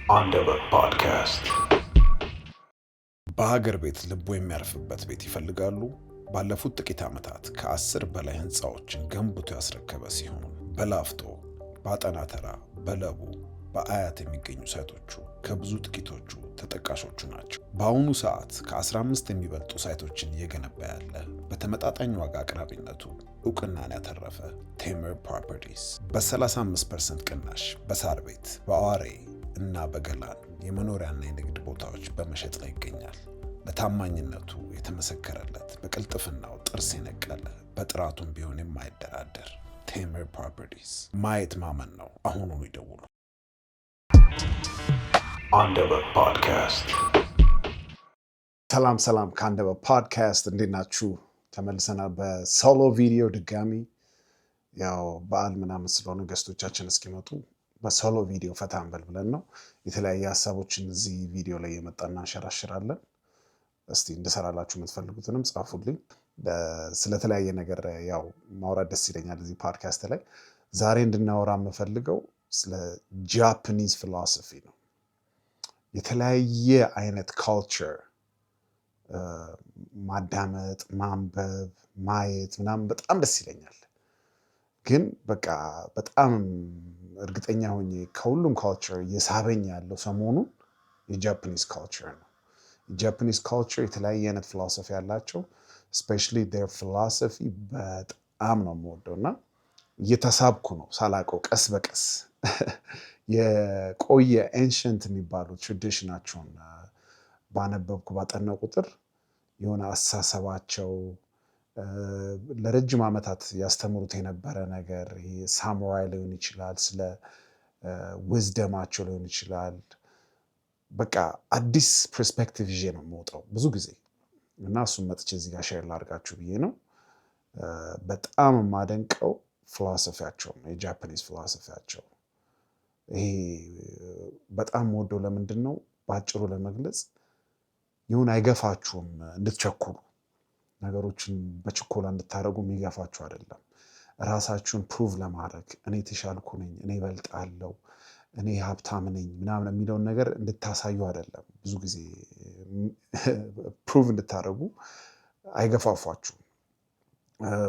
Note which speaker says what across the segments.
Speaker 1: አንደበት ፖድካስት።
Speaker 2: በሀገር ቤት ልቦ የሚያርፍበት ቤት ይፈልጋሉ? ባለፉት ጥቂት ዓመታት ከ10 በላይ ህንፃዎችን ገንብቶ ያስረከበ ሲሆን በላፍቶ፣ በአጠና ተራ፣ በለቡ፣ በአያት የሚገኙ ሳይቶቹ ከብዙ ጥቂቶቹ ተጠቃሾቹ ናቸው። በአሁኑ ሰዓት ከ15 የሚበልጡ ሳይቶችን እየገነባ ያለ በተመጣጣኝ ዋጋ አቅራቢነቱ እውቅናን ያተረፈ ቴምር ፕሮፐርቲስ በ35% ቅናሽ በሳር ቤት፣ በአዋሬ እና በገላን የመኖሪያና የንግድ ቦታዎች በመሸጥ ላይ ይገኛል። ለታማኝነቱ የተመሰከረለት፣ በቅልጥፍናው ጥርስ የነቀለ፣ በጥራቱም ቢሆን የማይደራደር ቴምር ፕሮፐርቲስ። ማየት ማመን ነው። አሁኑኑ ይደውሉ።
Speaker 1: አንደበት ፖድካስት።
Speaker 2: ሰላም ከአንደበት ፖድካስት እንዴት ናችሁ? ተመልሰናል በሶሎ ቪዲዮ ድጋሚ። ያው በዓል ምናምን ስለሆነ ገስቶቻችን እስኪመጡ በሶሎ ቪዲዮ ፈታ እንበል ብለን ነው። የተለያየ ሀሳቦችን እዚህ ቪዲዮ ላይ የመጣና እንሸራሽራለን። እስቲ እንድሰራላችሁ የምትፈልጉትንም ጻፉልኝ። ስለተለያየ ነገር ያው ማውራት ደስ ይለኛል እዚህ ፖድካስት ላይ። ዛሬ እንድናወራ የምፈልገው ስለ ጃፓኒዝ ፊሎሶፊ ነው። የተለያየ አይነት ካልቸር ማዳመጥ፣ ማንበብ፣ ማየት ምናምን በጣም ደስ ይለኛል። ግን በቃ በጣም እርግጠኛ ሆኜ ከሁሉም ካልቸር የሳበኝ ያለው ሰሞኑን የጃፓኒዝ ካልቸር ነው። የጃፓኒዝ ካልቸር የተለያየ አይነት ፊሎሶፊ ያላቸው ስፔሻሊ ዴር ፊሎሶፊ በጣም ነው የምወደው እና እየተሳብኩ ነው ሳላውቀው ቀስ በቀስ የቆየ ኤንሸንት የሚባሉ ትራዲሽናቸውን ባነበብኩ ባጠናው ቁጥር የሆነ አስተሳሰባቸው ለረጅም ዓመታት ያስተምሩት የነበረ ነገር ሳሙራይ ሊሆን ይችላል፣ ስለ ዊዝደማቸው ሊሆን ይችላል። በቃ አዲስ ፐርስፔክቲቭ ይዤ ነው የምወጣው ብዙ ጊዜ እና እሱም መጥቼ እዚህ ጋር ሼር ላድርጋችሁ ብዬ ነው። በጣም የማደንቀው ፊሎሶፊያቸው ነው፣ የጃፓኒዝ ፊሎሶፊያቸው። ይሄ በጣም ወደው ለምንድን ነው በአጭሩ ለመግለጽ ይሁን አይገፋችሁም እንድትቸኩሉ፣ ነገሮችን በችኮላ እንድታደርጉ የሚገፋችሁ አይደለም። ራሳችሁን ፕሩቭ ለማድረግ እኔ የተሻልኩ ነኝ፣ እኔ እበልጣለሁ፣ እኔ ሀብታም ነኝ ምናምን የሚለውን ነገር እንድታሳዩ አይደለም። ብዙ ጊዜ ፕሩቭ እንድታደርጉ አይገፋፏችሁም።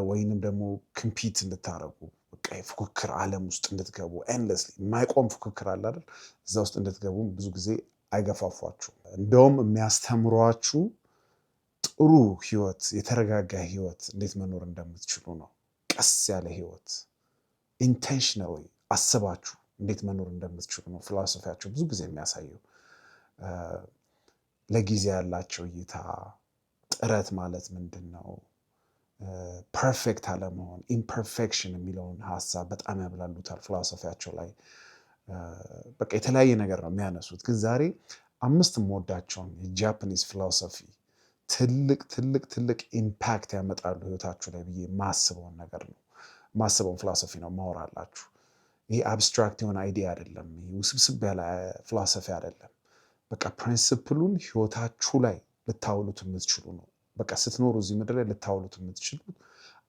Speaker 2: ወይንም ደግሞ ኮምፒት እንድታደርጉ በቃ የፉክክር ዓለም ውስጥ እንድትገቡ ኤንድለስሊ የማይቆም ፉክክር አለ አይደል? እዛ ውስጥ እንድትገቡ ብዙ ጊዜ አይገፋፏችሁም። እንደውም የሚያስተምሯችሁ ጥሩ ህይወት፣ የተረጋጋ ህይወት እንዴት መኖር እንደምትችሉ ነው። ቀስ ያለ ህይወት ኢንቴንሽናሊ አስባችሁ እንዴት መኖር እንደምትችሉ ነው ፊሎሶፊያቸው ብዙ ጊዜ የሚያሳየው። ለጊዜ ያላቸው እይታ፣ ጥረት ማለት ምንድን ነው፣ ፐርፌክት አለመሆን፣ ኢምፐርፌክሽን የሚለውን ሀሳብ በጣም ያብላሉታል ፊሎሶፊያቸው ላይ። በቃ የተለያየ ነገር ነው የሚያነሱት። ግን ዛሬ 5 የምወዳቸውን የጃፓኒዝ ፊሎሶፊ ትልቅ ኢምፓክት ያመጣሉ ህይወታችሁ ላይ ብዬ ማስበውን ነገር ነው፣ ማስበውን ፊሎሶፊ ነው ማወራላችሁ። ይሄ አብስትራክት የሆነ አይዲያ አይደለም። ይሄ ውስብስብ ያለ ፊሎሶፊ አይደለም። በቃ ፕሪንሲፕሉን ህይወታችሁ ላይ ልታውሉት የምትችሉ ነው። በቃ ስትኖሩ እዚህ ምድር ላይ ልታውሉት የምትችሉት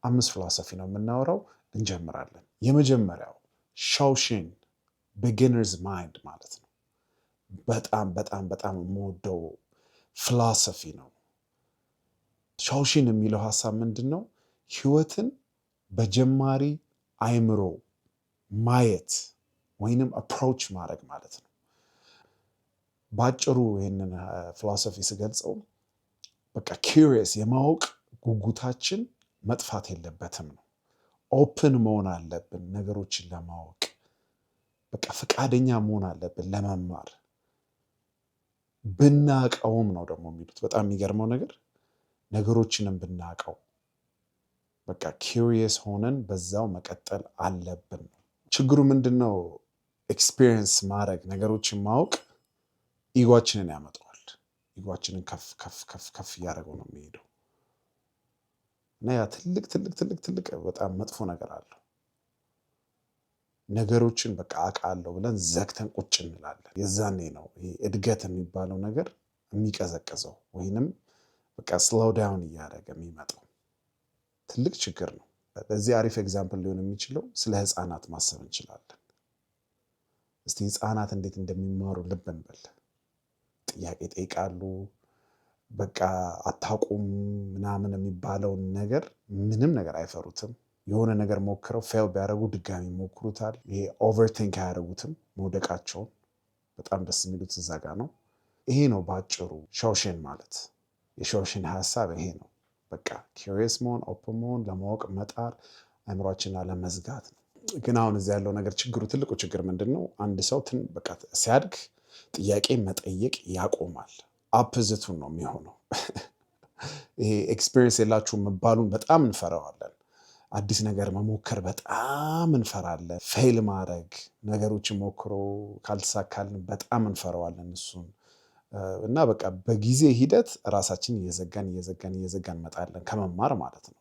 Speaker 2: 5 ፊሎሶፊ ነው የምናወራው። እንጀምራለን። የመጀመሪያው ሻውሺን ቢጊነርስ ማይንድ ማለት ነው። በጣም የምወደው ፊሎሶፊ ነው። ሻውሺን የሚለው ሀሳብ ምንድን ነው? ህይወትን በጀማሪ አይምሮ ማየት ወይንም አፕሮች ማድረግ ማለት ነው። በአጭሩ ይህንን ፊሎሶፊ ስገልጸው በቃ ኪሪየስ የማወቅ ጉጉታችን መጥፋት የለበትም ነው። ኦፕን መሆን አለብን ነገሮችን ለማወቅ። በቃ ፈቃደኛ መሆን አለብን ለመማር። ብናቀውም ነው ደግሞ የሚሉት። በጣም የሚገርመው ነገር ነገሮችንም ብናቀው በቃ ኪሪየስ ሆነን በዛው መቀጠል አለብን። ችግሩ ምንድን ነው? ኤክስፒሪየንስ ማድረግ፣ ነገሮችን ማወቅ ኢጓችንን ያመጣዋል። ኢጓችንን ከፍ እያደረገው ነው የሚሄደው እና ያ ትልቅ በጣም መጥፎ ነገር አለው። ነገሮችን በቃ አውቃለሁ ብለን ዘግተን ቁጭ እንላለን። የዛኔ ነው ይሄ እድገት የሚባለው ነገር የሚቀዘቅዘው ወይንም በቃ ስሎው ዳውን እያደረገ የሚመጣው። ትልቅ ችግር ነው። ለዚህ አሪፍ ኤግዛምፕል ሊሆን የሚችለው ስለ ህፃናት ማሰብ እንችላለን። እስቲ ህፃናት እንዴት እንደሚማሩ ልብ እንበል። ጥያቄ ይጠይቃሉ። በቃ አታውቁም ምናምን የሚባለውን ነገር ምንም ነገር አይፈሩትም። የሆነ ነገር ሞክረው ፌል ቢያደርጉ ድጋሚ ሞክሩታል። ይሄ ኦቨርቲንክ አያደርጉትም መውደቃቸውን። በጣም ደስ የሚሉት እዛ ጋ ነው። ይሄ ነው በአጭሩ ሾውሽን ማለት። የሾውሽን ሀሳብ ይሄ ነው። በቃ ኪሪየስ መሆን፣ ኦፕን መሆን፣ ለማወቅ መጣር፣ አእምሯችንን አለመዝጋት ነው። ግን አሁን እዚህ ያለው ነገር ችግሩ፣ ትልቁ ችግር ምንድን ነው? አንድ ሰው በቃ ሲያድግ ጥያቄ መጠየቅ ያቆማል። አፕዝቱን ነው የሚሆነው። ይሄ ኤክስፒሪየንስ የላችሁ መባሉን በጣም እንፈራዋለን። አዲስ ነገር መሞከር በጣም እንፈራለን። ፌል ማድረግ፣ ነገሮችን ሞክሮ ካልተሳካልን በጣም እንፈራዋለን እሱን እና በቃ በጊዜ ሂደት ራሳችን እየዘጋን እንመጣለን ከመማር ማለት ነው።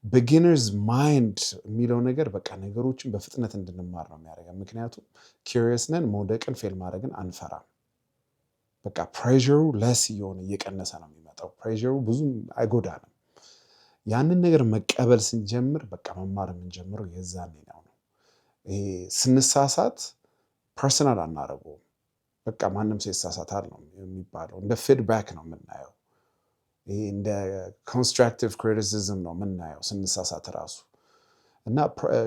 Speaker 2: ቢጊነርስ ማይንድ የሚለው ነገር በቃ ነገሮችን በፍጥነት እንድንማር ነው የሚያደርገን። ምክንያቱም ኪሪየስ ነን፣ መውደቅን ፌል ማድረግን አንፈራም። በቃ ፕሬሩ ለስ እየሆነ እየቀነሰ ነው የሚመጣው። ፕሬሩ ብዙም አይጎዳንም። ያንን ነገር መቀበል ስንጀምር በቃ መማር የምንጀምረው የዛኔ ነው። ስንሳሳት ፐርሰናል አናደርገውም። በቃ ማንም ሰው ይሳሳታል ነው የሚባለው። እንደ ፊድባክ ነው የምናየው። ይሄ እንደ ኮንስትራክቲቭ ክሪቲሲዝም ነው የምናየው ስንሳሳት ራሱ። እና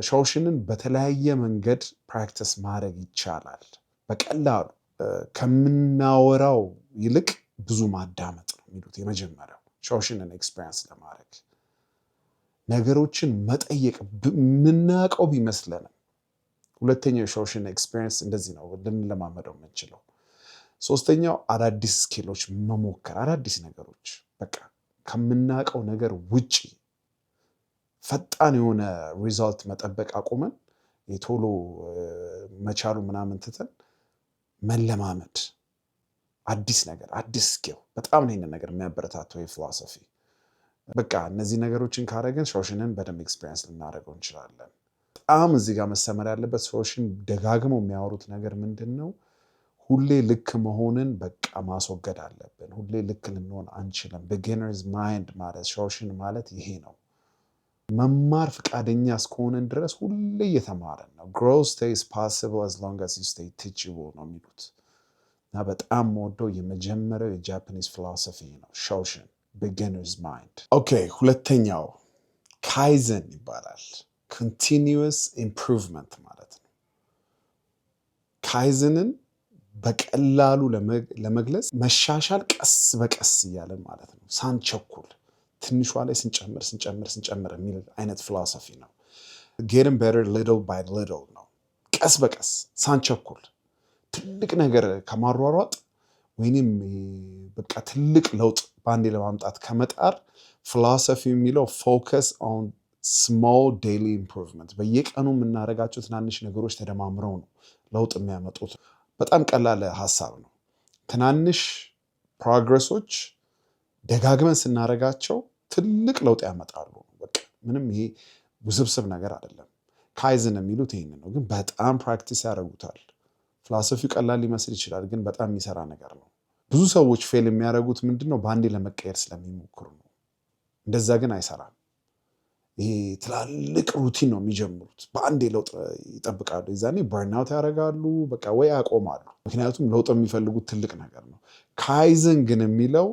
Speaker 2: ሾውሽንን በተለያየ መንገድ ፕራክቲስ ማድረግ ይቻላል። በቀላሉ ከምናወራው ይልቅ ብዙ ማዳመጥ ነው የሚሉት የመጀመሪያው ሾውሽንን ኤክስፔሪንስ ለማድረግ። ነገሮችን መጠየቅ የምናውቀው ቢመስለንም። ሁለተኛው የሾውሽን ኤክስፔሪንስ እንደዚህ ነው ልንለማመደው የምንችለው። ሶስተኛው አዳዲስ ስኪሎች መሞከር፣ አዳዲስ ነገሮች በቃ ከምናውቀው ነገር ውጪ ፈጣን የሆነ ሪዛልት መጠበቅ አቁመን የቶሎ መቻሉ ምናምን ትተን መለማመድ፣ አዲስ ነገር፣ አዲስ ስኪል። በጣም ነው ይህንን ነገር የሚያበረታተው የፊሎሶፊ። በቃ እነዚህ ነገሮችን ካደረግን ሾውሽንን በደንብ ኤክስፔሪንስ ልናደርገው እንችላለን። በጣም እዚህ ጋር መሰመር ያለበት ሾውሽን ደጋግመው የሚያወሩት ነገር ምንድን ነው? ሁሌ ልክ መሆንን በቃ ማስወገድ አለብን። ሁሌ ልክ ልንሆን አንችልም። ቢጊነርስ ማይንድ ማለት ሾውሽን ማለት ይሄ ነው። መማር ፈቃደኛ እስከሆነን ድረስ ሁሌ እየተማረን ነው። growth stays possible as long as you stay teachable ነው የሚሉት። እና በጣም ወደው የመጀመሪያው የጃፓኒዝ ፊሎሶፊ ነው ሾውሽን፣ ቢጊነርስ ማይንድ። ኦኬ፣ ሁለተኛው ካይዘን ይባላል። continuous improvement ማለት ነው። ካይዘንን በቀላሉ ለመግለጽ መሻሻል ቀስ በቀስ እያለን ማለት ነው፣ ሳንቸኩል ትንሿ ላይ ስንጨምር የሚል አይነት ፊሎሶፊ ነው። getting better little by little ነው። ቀስ በቀስ ሳንቸኩል ትልቅ ነገር ከማሯሯጥ ወይንም በቃ ትልቅ ለውጥ በአንዴ ለማምጣት ከመጣር ፊሎሶፊ የሚለው ፎከስ ኦን ስሞል ዴይሊ ኢምፕሩቭመንት፣ በየቀኑ የምናደርጋቸው ትናንሽ ነገሮች ተደማምረው ነው ለውጥ የሚያመጡት። በጣም ቀላል ሀሳብ ነው። ትናንሽ ፕሮግረሶች ደጋግመን ስናደርጋቸው ትልቅ ለውጥ ያመጣሉ። በቃ ምንም ይሄ ውስብስብ ነገር አይደለም። ካይዘን የሚሉት ይህንን ነው፣ ግን በጣም ፕራክቲስ ያደርጉታል። ፊሎሶፊው ቀላል ሊመስል ይችላል፣ ግን በጣም የሚሰራ ነገር ነው። ብዙ ሰዎች ፌል የሚያደርጉት ምንድን ነው? በአንዴ ለመቀየር ስለሚሞክሩ ነው። እንደዛ ግን አይሰራም። ይሄ ትላልቅ ሩቲን ነው የሚጀምሩት። በአንዴ ለውጥ ይጠብቃሉ። የዛኔ በርናውት ያደርጋሉ፣ በቃ ወይ ያቆማሉ። ምክንያቱም ለውጥ የሚፈልጉት ትልቅ ነገር ነው። ካይዘን ግን የሚለው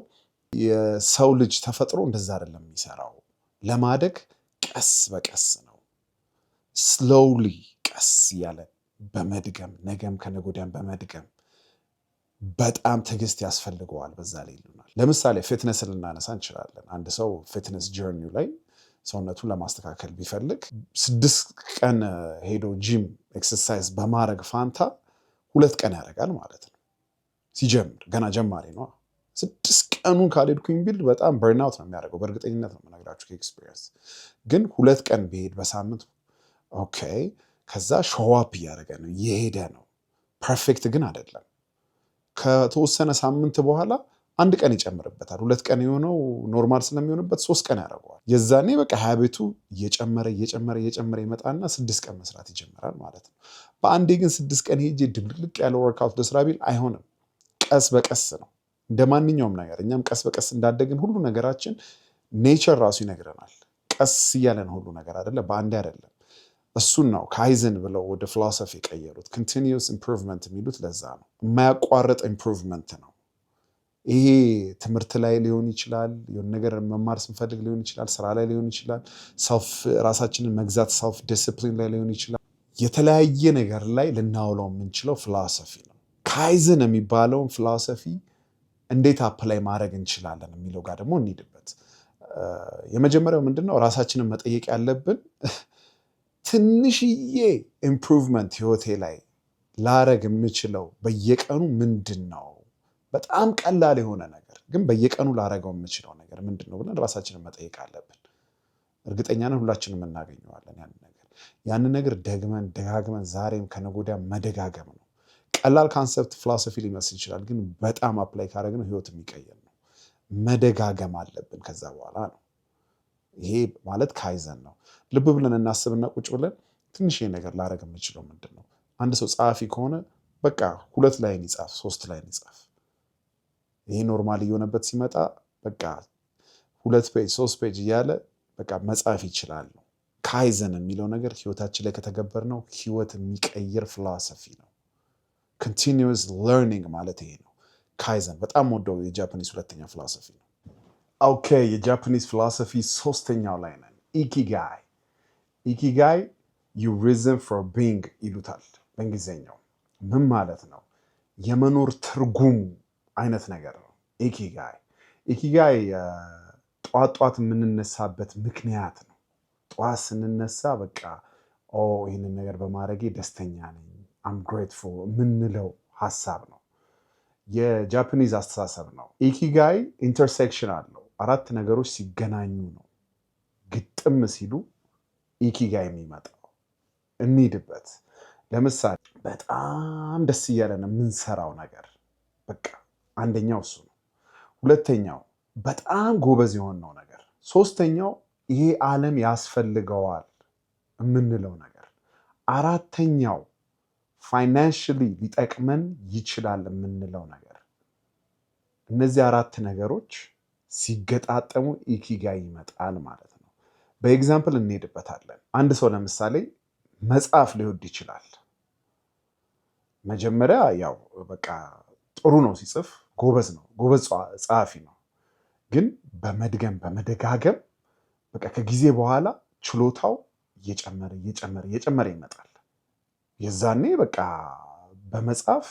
Speaker 2: የሰው ልጅ ተፈጥሮ እንደዛ አይደለም የሚሰራው። ለማደግ ቀስ በቀስ ነው፣ ስሎውሊ፣ ቀስ እያለ በመድገም ነገም ከነገ ወዲያም በመድገም በጣም ትዕግስት ያስፈልገዋል። በዛ ላይ ይሉናል። ለምሳሌ ፊትነስን ልናነሳ እንችላለን። አንድ ሰው ፊትነስ ጀርኒው ላይ ሰውነቱን ለማስተካከል ቢፈልግ 6 ቀን ሄዶ ጂም ኤክሰርሳይዝ በማድረግ ፋንታ 2 ቀን ያደርጋል ማለት ነው። ሲጀምር ገና ጀማሪ ነው። 6 ቀኑን ካልሄድኩኝ ቢል በጣም በርናውት ነው የሚያደርገው። በእርግጠኝነት ነው የምነግራችሁ ከኤክስፒሪየንስ። ግን 2 ቀን ቢሄድ በሳምንት ኦኬ፣ ከዛ ሾዋፕ እያደረገ ነው፣ እየሄደ ነው። ፐርፌክት ግን አይደለም። ከተወሰነ ሳምንት በኋላ 1 ቀን ይጨምርበታል። 2 ቀን የሆነው ኖርማል ስለሚሆንበት 3 ቀን ያደርገዋል። የዛኔ በቃ ሀቢቱ እየጨመረ ይመጣና 6 ቀን መስራት ይጀምራል ማለት ነው። በአንዴ ግን 6 ቀን ሄጄ ድብልቅ ያለ ወርክአውት ለስራ ቢል አይሆንም። ቀስ በቀስ ነው። እንደ ማንኛውም ነገር እኛም ቀስ በቀስ እንዳደግን ሁሉ ነገራችን ኔቸር ራሱ ይነግረናል። ቀስ እያለን ሁሉ ነገር አይደለ፣ በአንዴ አይደለም። እሱን ነው ካይዘን ብለው ወደ ፊሎሶፊ የቀየሩት። ኮንቲኒዩስ ኢምፕሩቭመንት የሚሉት ለዛ ነው። የማያቋርጥ ኢምፕሩቭመንት ነው። ይሄ ትምህርት ላይ ሊሆን ይችላል፣ የሆነ ነገር መማር ስንፈልግ ሊሆን ይችላል፣ ስራ ላይ ሊሆን ይችላል፣ ራሳችንን መግዛት ሰልፍ ዲስፕሊን ላይ ሊሆን ይችላል። የተለያየ ነገር ላይ ልናውለው የምንችለው ፊሎሶፊ ነው። ካይዘን የሚባለውን ፊሎሶፊ እንዴት አፕላይ ማድረግ እንችላለን የሚለው ጋር ደግሞ እንሂድበት። የመጀመሪያው ምንድነው? ራሳችንን መጠየቅ ያለብን ትንሽዬ ኢምፕሩቭመንት ህይወቴ ላይ ላረግ የምችለው በየቀኑ ምንድን ነው? በጣም ቀላል የሆነ ነገር ግን በየቀኑ ላረገው የምችለው ነገር ምንድን ነው ብለን ራሳችንን መጠየቅ አለብን። እርግጠኛ ነን ሁላችንም እናገኘዋለን ያንን ነገር ደግመን ደጋግመን ዛሬም ከነገ ወዲያ መደጋገም ነው። ቀላል ካንሰፕት ፊሎሶፊ ሊመስል ይችላል፣ ግን በጣም አፕላይ ካደረግነው ህይወት የሚቀየር ነው። መደጋገም አለብን። ከዛ በኋላ ነው ይሄ ማለት ካይዘን ነው። ልብ ብለን እናስብና ቁጭ ብለን ትንሽ ነገር ላረግ የምችለው ምንድን ነው? አንድ ሰው ጸሐፊ ከሆነ በቃ 2 ላይን ይጻፍ፣ 3 ላይን ይጻፍ። ይሄ ኖርማል እየሆነበት ሲመጣ በቃ 2 ፔጅ 3 ፔጅ እያለ በቃ መጻፍ ይችላል ነው። ካይዘን የሚለው ነገር ህይወታችን ላይ ከተገበርነው ህይወት የሚቀይር ፊሎሶፊ ነው። ኮንቲኒዩስ ለርኒንግ ማለት ይሄ ነው። ካይዘን በጣም ወደው የጃፓኒስ ሁለተኛ ፊሎሶፊ ነው። ኦኬ፣ የጃፓኒስ ፊሎሶፊ 3ኛው ላይ ነን። ኢኪጋይ። ኢኪጋይ ዩ ሪዝን ፎር ቢንግ ይሉታል በእንግሊዝኛው። ምን ማለት ነው? የመኖር ትርጉም አይነት ነገር ነው ኢኪጋይ። ኢኪጋይ ጧት የምንነሳበት ምክንያት ነው። ጧት ስንነሳ በቃ ይህንን ነገር በማድረጌ ደስተኛ ነኝ፣ አም ግሬትፉል የምንለው ሀሳብ ነው። የጃፓኒዝ አስተሳሰብ ነው። ኢኪጋይ ኢንተርሴክሽን አለው። 4 ነገሮች ሲገናኙ ነው ግጥም ሲሉ ኢኪጋይ የሚመጣው። እንሂድበት። ለምሳሌ በጣም ደስ እያለን የምንሰራው ነገር በቃ አንደኛው እሱ ነው። ሁለተኛው በጣም ጎበዝ የሆነው ነገር። 3ኛው ይሄ ዓለም ያስፈልገዋል የምንለው ነገር። 4ኛው ፋይናንሽሊ ሊጠቅመን ይችላል የምንለው ነገር። እነዚህ 4 ነገሮች ሲገጣጠሙ ኢኪጋይ ይመጣል ማለት ነው። በኤግዛምፕል እንሄድበታለን። አንድ ሰው ለምሳሌ መጽሐፍ ሊወድ ይችላል። መጀመሪያ ያው በቃ ጥሩ ነው ሲጽፍ፣ ጎበዝ ነው፣ ጎበዝ ጸሐፊ ነው። ግን በመድገም በመደጋገም በቃ ከጊዜ በኋላ ችሎታው እየጨመረ ይመጣል። የዛኔ በቃ በመጽሐፍ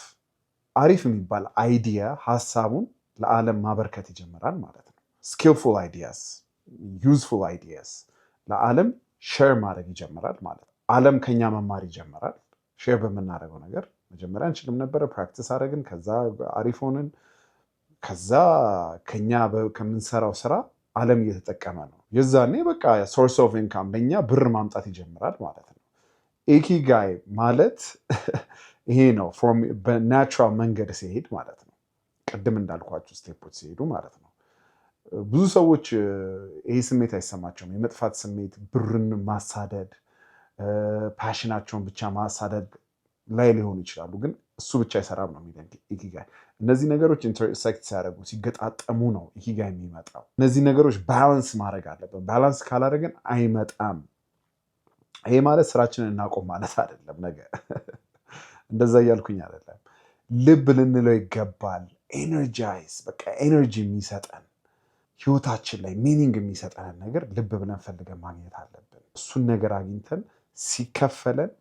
Speaker 2: አሪፍ የሚባል አይዲያ ሀሳቡን ለዓለም ማበርከት ይጀምራል ማለት ነው። ስኪልፉል አይዲያስ፣ ዩዝፉል አይዲያስ ለዓለም ሼር ማድረግ ይጀምራል ማለት ነው። ዓለም ከኛ መማር ይጀምራል። ሼር በምናደርገው ነገር መጀመሪያ አንችልም ነበረ፣ ፕራክቲስ አደረግን፣ ከዛ አሪፍ ሆንን። ከዛ ከኛ ከምንሰራው ስራ ዓለም እየተጠቀመ ነው። የዛኔ በቃ ሶርስ ኦፍ ኢንካም ለእኛ ብር ማምጣት ይጀምራል ማለት ነው። ኢኪጋይ ማለት ይሄ ነው። በናቹራል መንገድ ሲሄድ ማለት ነው። ቅድም እንዳልኳቸው ስቴፖች ሲሄዱ ማለት ነው። ብዙ ሰዎች ይሄ ስሜት አይሰማቸውም። የመጥፋት ስሜት፣ ብርን ማሳደድ፣ ፓሽናቸውን ብቻ ማሳደድ ላይ ሊሆኑ ይችላሉ። ግን እሱ ብቻ አይሰራም ነው የሚለን ኢኪጋይ። እነዚህ ነገሮች ኢንተርሴክት ሲያደርጉ ሲገጣጠሙ ነው ኢኪጋይ የሚመጣው። እነዚህ ነገሮች ባላንስ ማድረግ አለብን። ባላንስ ካላደረግን አይመጣም። ይሄ ማለት ስራችንን እናቆም ማለት አይደለም። ነገር እንደዛ እያልኩኝ አይደለም። ልብ ልንለው ይገባል። ኤነርጃይዝ በቃ ኤነርጂ የሚሰጠን ህይወታችን ላይ ሚኒንግ የሚሰጠንን ነገር ልብ ብለን ፈልገን ማግኘት አለብን። እሱን ነገር አግኝተን ሲከፈለን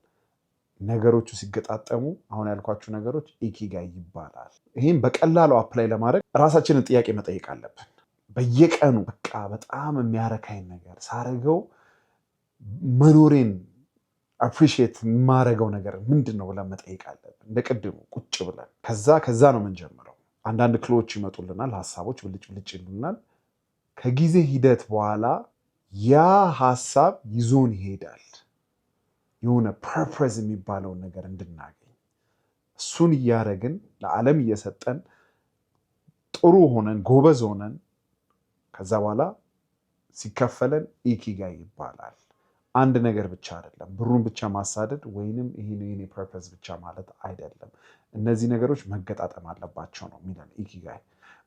Speaker 2: ነገሮቹ ሲገጣጠሙ አሁን ያልኳችሁ ነገሮች ኢኪጋይ ይባላል። ይህም በቀላሉ አፕላይ ለማድረግ ራሳችንን ጥያቄ መጠየቅ አለብን። በየቀኑ በቃ በጣም የሚያረካኝ ነገር ሳረገው መኖሬን አፕሪሺየት የማረገው ነገር ምንድን ነው ብለን መጠየቅ አለብን። እንደ ቅድሙ ቁጭ ብለን ከዛ ነው የምንጀምረው። አንዳንድ ክሎች ይመጡልናል፣ ሀሳቦች ብልጭ ብልጭ ይሉናል። ከጊዜ ሂደት በኋላ ያ ሀሳብ ይዞን ይሄዳል። የሆነ ፐርፐዝ የሚባለውን ነገር እንድናገኝ እሱን እያደረግን ለዓለም እየሰጠን ጥሩ ሆነን ጎበዝ ሆነን ከዛ በኋላ ሲከፈለን ኢኪጋይ ይባላል። አንድ ነገር ብቻ አይደለም፣ ብሩን ብቻ ማሳደድ ወይንም ይሄ ፐርፐዝ ብቻ ማለት አይደለም። እነዚህ ነገሮች መገጣጠም አለባቸው ነው የሚለን ኢኪጋይ።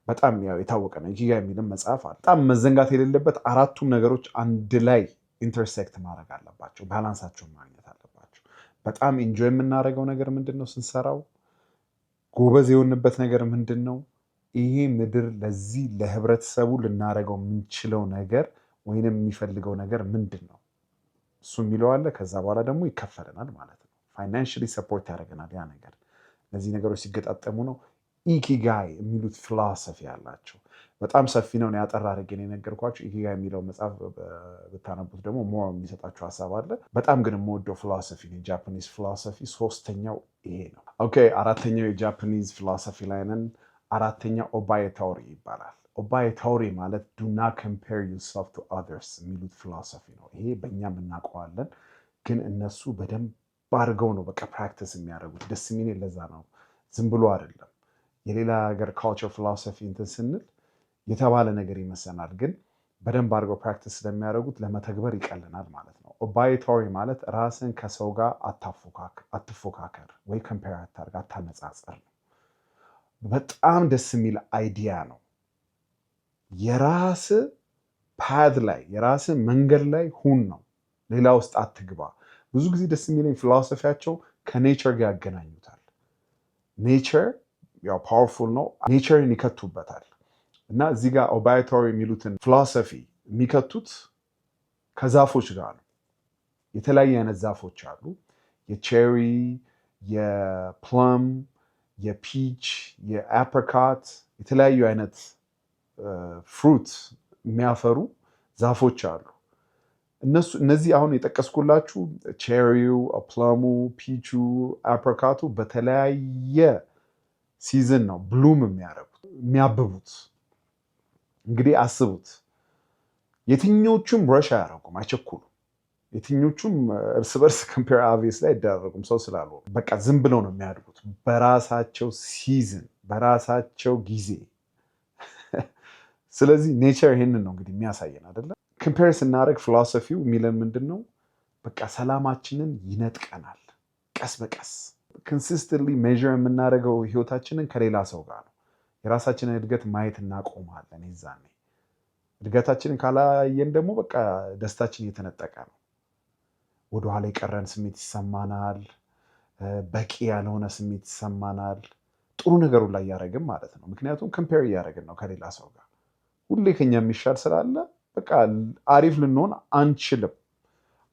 Speaker 2: በጣም ያው የታወቀ ነው። ኢኪጋይ የሚልም መጽሐፍ አለ። በጣም መዘንጋት የሌለበት 4ቱም ነገሮች አንድ ላይ ኢንተርሴክት ማድረግ አለባቸው። ባላንሳቸውን ማግኘት አለባቸው። በጣም ኢንጆይ የምናደርገው ነገር ምንድን ነው? ስንሰራው ጎበዝ የሆንበት ነገር ምንድን ነው? ይሄ ምድር ለዚህ ለህብረተሰቡ ልናደርገው የምንችለው ነገር ወይንም የሚፈልገው ነገር ምንድን ነው? እሱ የሚለው አለ። ከዛ በኋላ ደግሞ ይከፈለናል ማለት ነው። ፋይናንሽሊ ሰፖርት ያደርገናል ያ ነገር። እነዚህ ነገሮች ሲገጣጠሙ ነው ኢኪጋይ የሚሉት ፊሎሶፊ ያላቸው። በጣም ሰፊ ነው። ያጠራ አድርጌ ነው የነገርኳቸው። ኢኪጋይ የሚለው መጽሐፍ ብታነቡት ደግሞ ሞር የሚሰጣቸው ሀሳብ አለ። በጣም ግን የምወደው ፊሎሶፊ ነው የጃፓኒዝ ፊሎሶፊ። ሶስተኛው ይሄ ነው። ኦኬ፣ አራተኛው የጃፓኒዝ ፊሎሶፊ ላይ ነን። አራተኛው ኦባያቶሪ ይባላል። ኦባያቶሪ ማለት ዱ ናት ኮምፔር ዩርሰልፍ ቱ ኦዘርስ የሚሉት ፊሎሶፊ ነው። ይሄ በእኛም እናውቀዋለን፣ ግን እነሱ በደንብ አድርገው ነው በቃ ፕራክቲስ የሚያደርጉት። ደስ የሚል ለዛ ነው። ዝም ብሎ አይደለም። የሌላ ሀገር ካልቸር ፊሎሶፊ እንትን ስንል የተባለ ነገር ይመስለናል፣ ግን በደንብ አድርገው ፕራክቲስ ስለሚያደርጉት ለመተግበር ይቀልናል ማለት ነው። ኦባያቶሪ ማለት ራስን ከሰው ጋር አትፎካከር ወይ ኮምፔር አታርግ፣ አታነጻጽር ነው። በጣም ደስ የሚል አይዲያ ነው። የራስ ፓድ ላይ የራስ መንገድ ላይ ሁን ነው። ሌላ ውስጥ አትግባ። ብዙ ጊዜ ደስ የሚለኝ ፊሎሶፊያቸው ከኔቸር ጋር ያገናኙታል። ኔቸር ያው ፓወርፉል ነው። ኔቸርን ይከቱበታል። እና እዚህ ጋር ኦባያቶሪ የሚሉትን ፊሎሶፊ የሚከቱት ከዛፎች ጋር ነው። የተለያየ አይነት ዛፎች አሉ። የቼሪ፣ የፕለም፣ የፒች፣ የአፕሪካት የተለያዩ አይነት ፍሩት የሚያፈሩ ዛፎች አሉ። እነዚህ አሁን የጠቀስኩላችሁ ቼሪው፣ ፕለሙ፣ ፒቹ፣ አፕሪካቱ በተለያየ ሲዝን ነው ብሉም የሚያብቡት። እንግዲህ አስቡት። የትኞቹም ረሽ አያደርጉም፣ አይቸኩሉም። የትኞቹም እርስ በርስ ኮምፔር ኦብቪየስ ላይ አይደረጉም፣ ሰው ስላልሆኑ በቃ ዝም ብለው ነው የሚያድጉት በራሳቸው ሲዝን በራሳቸው ጊዜ። ስለዚህ ኔቸር ይሄንን ነው እንግዲህ የሚያሳየን አይደለም። ኮምፔር ስናደርግ ፊሎሶፊው የሚለን ምንድን ነው? በቃ ሰላማችንን ይነጥቀናል ቀስ በቀስ። ኮንሲስተንትሊ ሜዥር የምናደርገው ህይወታችንን ከሌላ ሰው ጋር ነው። የራሳችንን እድገት ማየት እናቆማለን። ይዛኔ እድገታችንን ካላየን ደግሞ በቃ ደስታችን እየተነጠቀ ነው። ወደኋላ የቀረን ስሜት ይሰማናል። በቂ ያልሆነ ስሜት ይሰማናል። ጥሩ ነገሩ ላይ እያደረግን ማለት ነው። ምክንያቱም ኮምፔር እያደረግን ነው ከሌላ ሰው ጋር። ሁሌ ከኛ የሚሻል ስላለ በቃ አሪፍ ልንሆን አንችልም።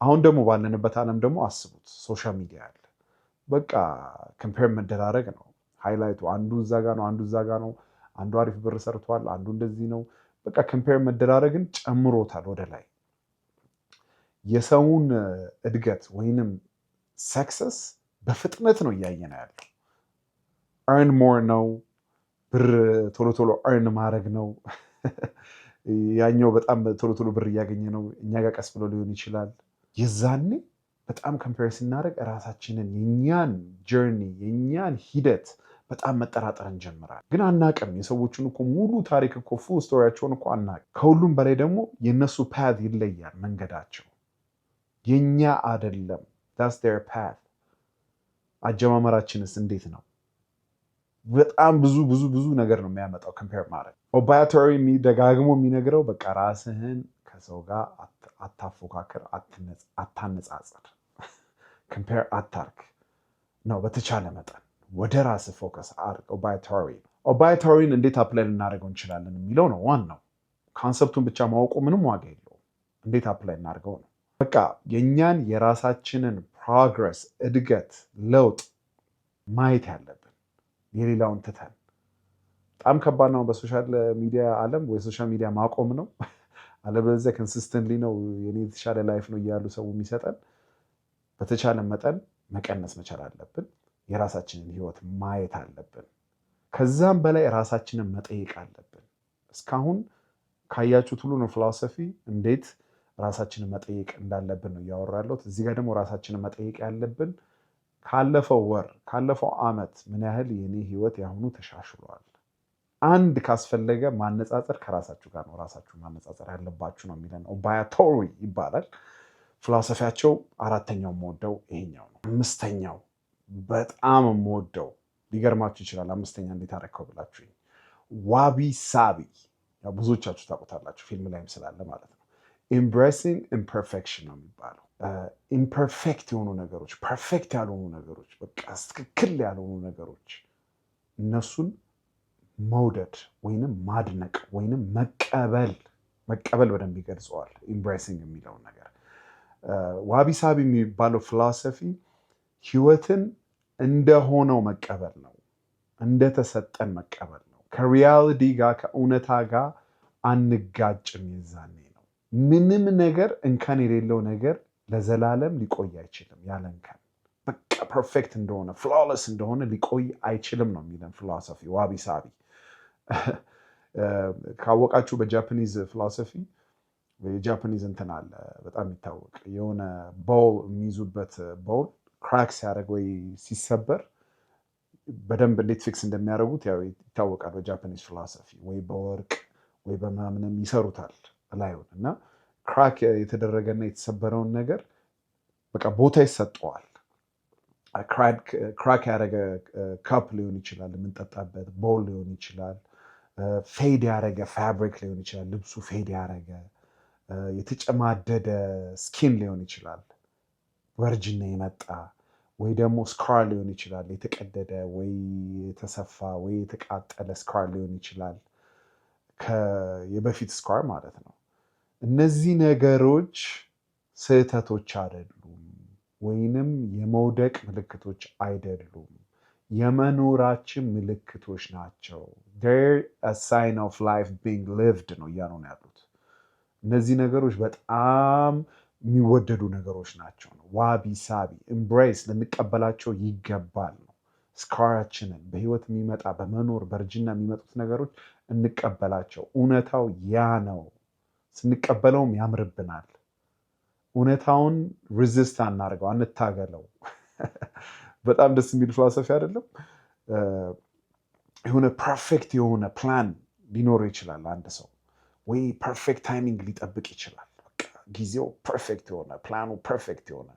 Speaker 2: አሁን ደግሞ ባለንበት ዓለም ደግሞ አስቡት፣ ሶሻል ሚዲያ አለ። በቃ ኮምፔር መደራረግ ነው ሃይላይቱ። አንዱ እዛ ጋ ነው፣ አንዱ እዛ ጋ ነው። አንዱ አሪፍ ብር ሰርቷል፣ አንዱ እንደዚህ ነው። በቃ ኮምፔር መደራረግን ጨምሮታል ወደ ላይ። የሰውን እድገት ወይንም ሰክሰስ በፍጥነት ነው እያየን ያለው። እርን ሞር ነው፣ ብር ቶሎ ቶሎ እርን ማድረግ ነው። ያኛው በጣም ቶሎ ቶሎ ብር እያገኘ ነው፣ እኛ ጋር ቀስ ብሎ ሊሆን ይችላል። የዛኔ በጣም ኮምፔር ስናደርግ እራሳችንን የኛን ጀርኒ የኛን ሂደት በጣም መጠራጠር እንጀምራለን። ግን አናቅም። የሰዎችን እኮ ሙሉ ታሪክ እኮ ፉል ስቶሪያቸውን እኮ አናቅም። ከሁሉም በላይ ደግሞ የእነሱ ፓት ይለያል፣ መንገዳቸው የኛ አይደለም። ዳትስ ዴር ፓት። አጀማመራችንስ እንዴት ነው? በጣም ብዙ ብዙ ብዙ ነገር ነው የሚያመጣው ኮምፔር ማድረግ። ኦባያቶሪ ደጋግሞ የሚነግረው በቃ ራስህን ከሰው ጋር አታፎካከር፣ አታነጻጽር፣ ኮምፔር አታርግ ነው። በተቻለ መጠን ወደ ራስህ ፎከስ አድርግ። ኦባያቶሪን እንዴት አፕላይ ልናደርገው እንችላለን የሚለው ነው ዋናው። ካንሰፕቱን ብቻ ማወቁ ምንም ዋጋ የለውም። እንዴት አፕላይ እናድርገው ነው። በቃ የእኛን የራሳችንን ፕሮግረስ፣ እድገት፣ ለውጥ ማየት ያለብን የሌላውን ትተን። በጣም ከባድ ነው በሶሻል ሚዲያ ዓለም። ወይ ሶሻል ሚዲያ ማቆም ነው፣ አለበለዚያ ኮንሲስተንትሊ ነው የኔ የተሻለ ላይፍ ነው እያሉ ሰው የሚሰጠን። በተቻለ መጠን መቀነስ መቻል አለብን። የራሳችንን ህይወት ማየት አለብን። ከዛም በላይ ራሳችንን መጠየቅ አለብን። እስካሁን ካያችሁት ሁሉ ነው ፊሎሶፊ እንዴት ራሳችንን መጠየቅ እንዳለብን ነው እያወራ ያለሁት። እዚህ ጋር ደግሞ ራሳችንን መጠየቅ ያለብን ካለፈው ወር ካለፈው ዓመት ምን ያህል የኔ ህይወት ያሁኑ ተሻሽሏል። አንድ ካስፈለገ ማነጻጸር ከራሳችሁ ጋር ነው ራሳችሁ ማነጻጸር ያለባችሁ ነው የሚለን። ኦባያቶሪ ይባላል ፊሎሶፊያቸው። አራተኛው የምወደው ይሄኛው ነው። አምስተኛው በጣም የምወደው ሊገርማችሁ ይችላል። አምስተኛ እንዴት አደረከው ብላችሁ ዋቢ ሳቢ፣ ብዙዎቻችሁ ታውቁታላችሁ ፊልም ላይም ስላለ ማለት ነው። embracing imperfection ነው የሚባለው። ኢምፐርፌክት የሆኑ ነገሮች፣ ፐርፌክት ያልሆኑ ነገሮች፣ በቃ ትክክል ያልሆኑ ነገሮች እነሱን መውደድ ወይንም ማድነቅ ወይንም መቀበል በደንብ ይገልጸዋል ኢምብሬሲንግ የሚለውን ነገር። ዋቢ ሳቢ የሚባለው ፊሎሶፊ ህይወትን እንደሆነው መቀበል ነው፣ እንደተሰጠን መቀበል ነው። ከሪያሊቲ ጋር ከእውነታ ጋር አንጋጭም። የዛኔ ነው ምንም ነገር እንከን የሌለው ነገር ለዘላለም ሊቆይ አይችልም። ያለ እንከን በቃ ፐርፌክት እንደሆነ ፍሎለስ እንደሆነ ሊቆይ አይችልም ነው የሚለን ፊሎሶፊ ዋቢ ሳቢ። ካወቃችሁ በጃፓኒዝ ፊሎሶፊ የጃፓኒዝ እንትን አለ በጣም የሚታወቅ የሆነ ቦል የሚይዙበት ቦል ክራክ ሲያደርግ ወይ ሲሰበር በደንብ እንዴት ፊክስ እንደሚያደርጉት ያው ይታወቃል በጃፓኒዝ ፊሎሶፊ። ወይ በወርቅ ወይ በምናምንም ይሰሩታል ላዩን እና ክራክ የተደረገና የተሰበረውን ነገር በቃ ቦታ ይሰጠዋል። ክራክ ያደረገ ካፕ ሊሆን ይችላል፣ የምንጠጣበት ቦል ሊሆን ይችላል፣ ፌድ ያደረገ ፋብሪክ ሊሆን ይችላል፣ ልብሱ ፌድ ያደረገ የተጨማደደ ስኪን ሊሆን ይችላል፣ ቨርጅን የመጣ ወይ ደግሞ ስካር ሊሆን ይችላል፣ የተቀደደ ወይ የተሰፋ ወይ የተቃጠለ ስካር ሊሆን ይችላል፣ የበፊት ስካር ማለት ነው። እነዚህ ነገሮች ስህተቶች አይደሉም፣ ወይንም የመውደቅ ምልክቶች አይደሉም፣ የመኖራችን ምልክቶች ናቸው። they're a sign of life being lived ነው እያሉ ነው ያሉት። እነዚህ ነገሮች በጣም የሚወደዱ ነገሮች ናቸው ነው ዋቢ ሳቢ። ኤምብሬስ ልንቀበላቸው ይገባል ነው። ስካራችንን በህይወት የሚመጣ በመኖር በእርጅና የሚመጡት ነገሮች እንቀበላቸው። እውነታው ያ ነው። ስንቀበለውም ያምርብናል። እውነታውን ሪዚስት አናርገው፣ አንታገለው። በጣም ደስ የሚል ፊሎሶፊ አይደለም? የሆነ ፐርፌክት የሆነ ፕላን ሊኖረው ይችላል አንድ ሰው፣ ወይ ፐርፌክት ታይሚንግ ሊጠብቅ ይችላል። ጊዜው ፐርፌክት የሆነ ፕላኑ ፐርፌክት የሆነ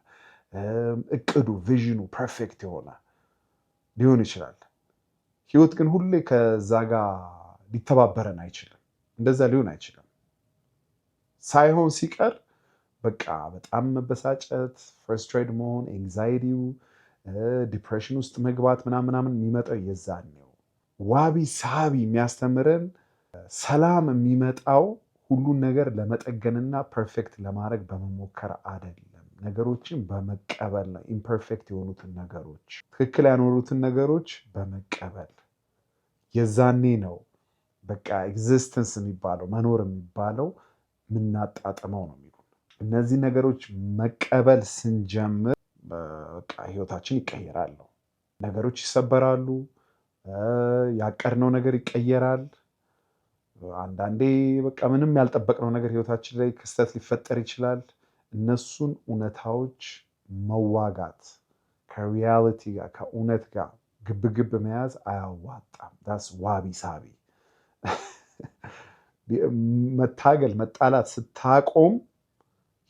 Speaker 2: እቅዱ ቪዥኑ ፐርፌክት የሆነ ሊሆን ይችላል። ህይወት ግን ሁሌ ከዛ ጋር ሊተባበረን አይችልም። እንደዛ ሊሆን አይችልም። ሳይሆን ሲቀር በቃ በጣም መበሳጨት፣ ፍርስትሬት መሆን፣ ኤንግዛይቲው፣ ዲፕሬሽን ውስጥ መግባት ምናምን የሚመጣው የዛኔው። ዋቢ ሳቢ የሚያስተምረን ሰላም የሚመጣው ሁሉን ነገር ለመጠገንና ፐርፌክት ለማድረግ በመሞከር አይደለም፣ ነገሮችን በመቀበል ነው። ኢምፐርፌክት የሆኑትን ነገሮች፣ ትክክል ያልሆኑትን ነገሮች በመቀበል የዛኔ ነው በቃ ኤግዚስተንስ የሚባለው መኖር የሚባለው ምናጣጥመው ነው የሚሉ። እነዚህ ነገሮች መቀበል ስንጀምር በቃ ህይወታችን ይቀየራል ነው። ነገሮች ይሰበራሉ፣ ያቀድነው ነገር ይቀየራል። አንዳንዴ በቃ ምንም ያልጠበቅነው ነገር ህይወታችን ላይ ክስተት ሊፈጠር ይችላል። እነሱን እውነታዎች መዋጋት፣ ከሪያሊቲ ጋር ከእውነት ጋር ግብግብ መያዝ አያዋጣም። ዳስ ዋቢ ሳቢ። መታገል መጣላት ስታቆም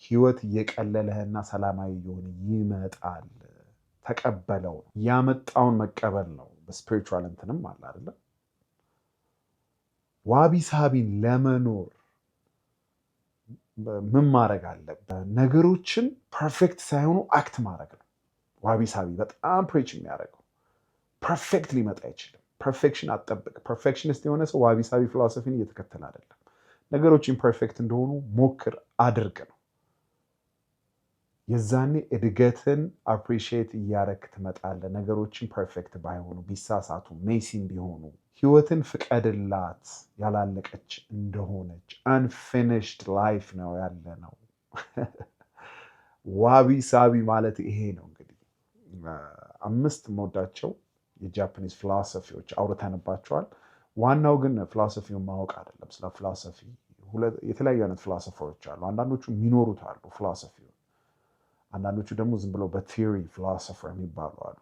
Speaker 2: ህይወት እየቀለለህና ሰላማዊ እየሆነ ይመጣል። ተቀበለው። ያመጣውን መቀበል ነው። በስፒሪቹዋል እንትንም አለ አይደለ? ዋቢ ሳቢን ለመኖር ምን ማድረግ አለብን? ነገሮችን ፐርፌክት ሳይሆኑ አክት ማድረግ ነው። ዋቢ ሳቢ በጣም ፕሬች የሚያደርገው ፐርፌክት ሊመጣ አይችልም። ፐርፌክሽን አትጠብቅ። ፐርፌክሽኒስት የሆነ ሰው ዋቢ ሳቢ ፊሎሶፊን እየተከተለ አይደለም። ነገሮች ኢምፐርፌክት እንደሆኑ ሞክር፣ አድርግ ነው። የዛኔ እድገትን አፕሪሺየት እያደረክ ትመጣለህ። ነገሮችን ፐርፌክት ባይሆኑ ቢሳሳቱ፣ ሜሲም ቢሆኑ ህይወትን ፍቀድላት ያላለቀች እንደሆነች። አንፊኒሽድ ላይፍ ነው ያለ ነው። ዋቢ ሳቢ ማለት ይሄ ነው። እንግዲህ 5 የምወዳቸው የጃፓኒዝ ፊሎሶፊዎች አውርተንባቸዋል። ዋናው ግን ፊሎሶፊውን ማወቅ አይደለም። ስለ ፊሎሶፊ የተለያዩ አይነት ፊሎሶፈሮች አሉ። አንዳንዶቹ የሚኖሩት አሉ ፊሎሶፊውን፣ አንዳንዶቹ ደግሞ ዝም ብለው በቲዮሪ ፊሎሶፈር የሚባሉ አሉ።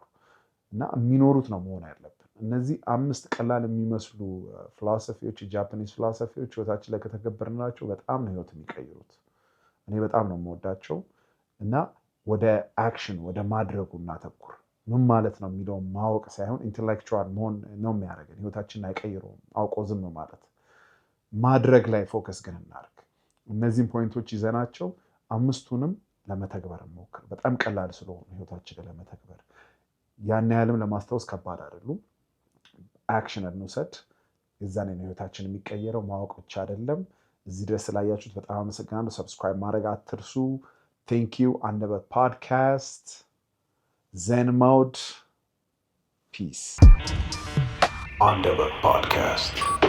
Speaker 2: እና የሚኖሩት ነው መሆን ያለብን። እነዚህ 5 ቀላል የሚመስሉ ፊሎሶፊዎች፣ የጃፓኒዝ ፊሎሶፊዎች ህይወታችን ላይ ከተገበርናቸው በጣም ነው ህይወት የሚቀይሩት። እኔ በጣም ነው የምወዳቸው። እና ወደ አክሽን ወደ ማድረጉ እናተኩር። ምን ማለት ነው የሚለውን ማወቅ ሳይሆን ኢንቴሌክቹዋል መሆን ነው የሚያደርገን። ህይወታችንን አይቀይረውም አውቆ ዝም ማለት። ማድረግ ላይ ፎከስ ግን እናድርግ። እነዚህን ፖይንቶች ይዘናቸው አምስቱንም ለመተግበር እንሞክር። በጣም ቀላል ስለሆኑ ህይወታችን ላይ ለመተግበር ያን ያህልም ለማስታወስ ከባድ አይደሉም። አክሽን እንውሰድ። የዛኔ ነው ህይወታችን የሚቀየረው። ማወቅ ብቻ አይደለም። እዚህ ድረስ ስላያችሁት በጣም አመሰግናለሁ። ሰብስክራይብ ማድረግ አትርሱ። ቴንክ ዩ። አንደበት ፖድካስት zen mode. Peace.
Speaker 1: Andavat Podcast.